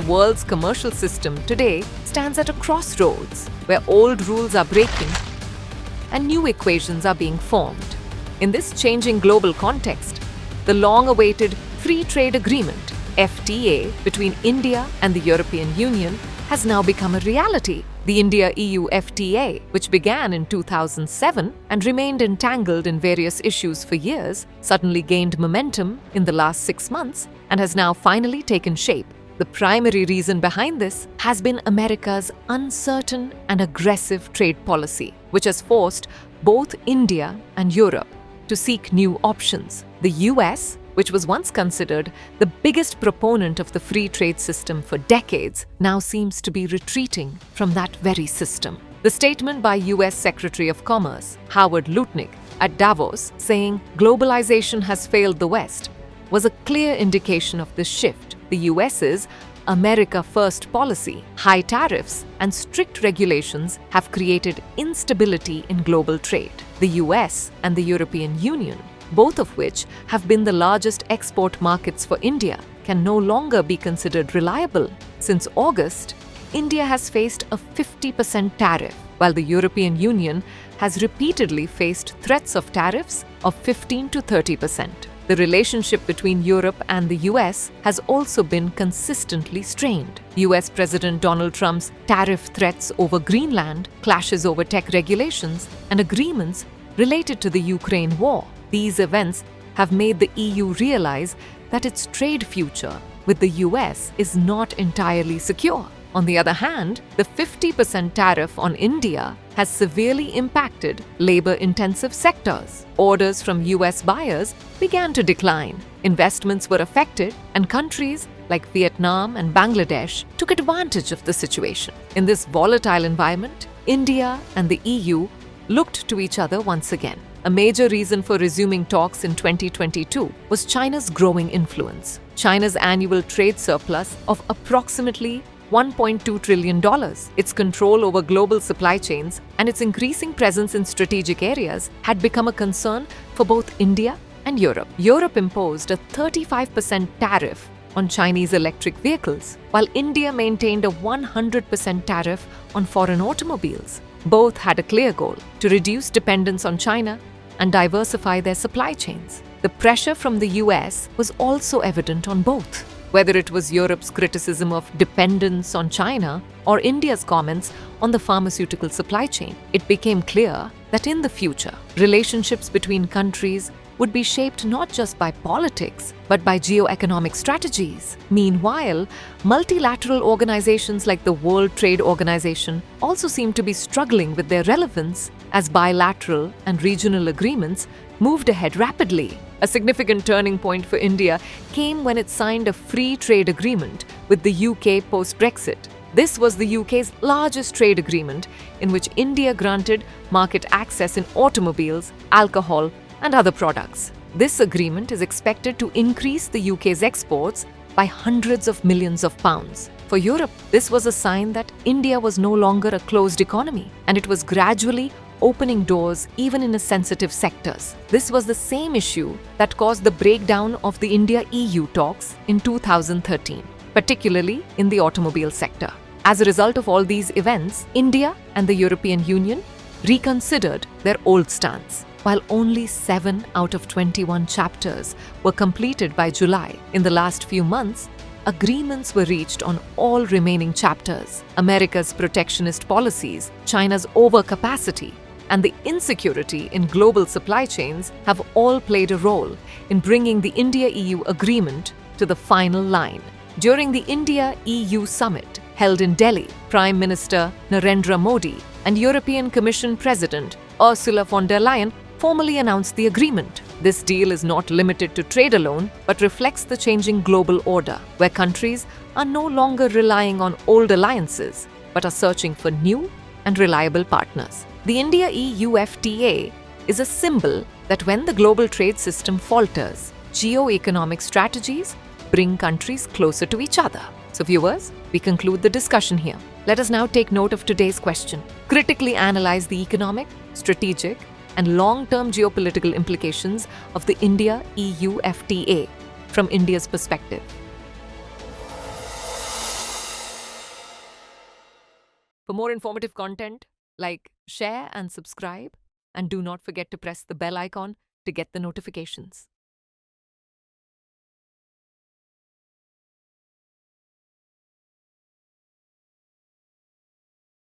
world's commercial system today stands at a crossroads where old rules are breaking and new equations are being formed. In this changing global context, the long-awaited Free Trade Agreement, FTA, between India and the European Union has now become a reality. The India-EU FTA, which began in 2007 and remained entangled in various issues for years, suddenly gained momentum in the last 6 months and has now finally taken shape. The primary reason behind this has been America's uncertain and aggressive trade policy, which has forced both India and Europe to seek new options. The US, which was once considered the biggest proponent of the free trade system for decades, now seems to be retreating from that very system. The statement by US Secretary of Commerce, Howard Lutnick, at Davos, saying globalization has failed the West, was a clear indication of this shift. The US's America First policy, high tariffs, and strict regulations have created instability in global trade. The US and the European Union, both of which have been the largest export markets for India, can no longer be considered reliable. Since August, India has faced a 50% tariff, while the European Union has repeatedly faced threats of tariffs of 15 to 30%. The relationship between Europe and the US has also been consistently strained. US President Donald Trump's tariff threats over Greenland, clashes over tech regulations, and agreements related to the Ukraine war. These events have made the EU realize that its trade future with the US is not entirely secure. On the other hand, the 50% tariff on India has severely impacted labor-intensive sectors. Orders from US buyers began to decline, investments were affected, and countries like Vietnam and Bangladesh took advantage of the situation. In this volatile environment, India and the EU looked to each other once again. A major reason for resuming talks in 2022 was China's growing influence. China's annual trade surplus of approximately $1.2 trillion, its control over global supply chains, and its increasing presence in strategic areas had become a concern for both India and Europe. Europe imposed a 35% tariff on Chinese electric vehicles, while India maintained a 100% tariff on foreign automobiles. Both had a clear goal: to reduce dependence on China and diversify their supply chains. The pressure from the US was also evident on both. Whether it was Europe's criticism of dependence on China or India's comments on the pharmaceutical supply chain, it became clear that in the future, relationships between countries would be shaped not just by politics, but by geoeconomic strategies. Meanwhile, multilateral organizations like the World Trade Organization also seem to be struggling with their relevance as bilateral and regional agreements moved ahead rapidly. A significant turning point for India came when it signed a free trade agreement with the UK post-Brexit. This was the UK's largest trade agreement in which India granted market access in automobiles, alcohol, and other products. This agreement is expected to increase the UK's exports by hundreds of millions of pounds. For Europe, this was a sign that India was no longer a closed economy, and it was gradually opening doors even in sensitive sectors. This was the same issue that caused the breakdown of the India-EU talks in 2013, particularly in the automobile sector. As a result of all these events, India and the European Union reconsidered their old stance. While only 7 out of 21 chapters were completed by July, in the last few months, agreements were reached on all remaining chapters. America's protectionist policies, China's overcapacity, and the insecurity in global supply chains have all played a role in bringing the India-EU agreement to the final line. During the India-EU summit held in Delhi, Prime Minister Narendra Modi and European Commission President Ursula von der Leyen formally announced the agreement. This deal is not limited to trade alone, but reflects the changing global order, where countries are no longer relying on old alliances, but are searching for new and reliable partners. The India-EU FTA is a symbol that when the global trade system falters, geoeconomic strategies bring countries closer to each other. So viewers, we conclude the discussion here. Let us now take note of today's question. Critically analyze the economic, strategic, and long-term geopolitical implications of the India-EU FTA from India's perspective. For more informative content, like, share and subscribe, and do not forget to press the bell icon to get the notifications.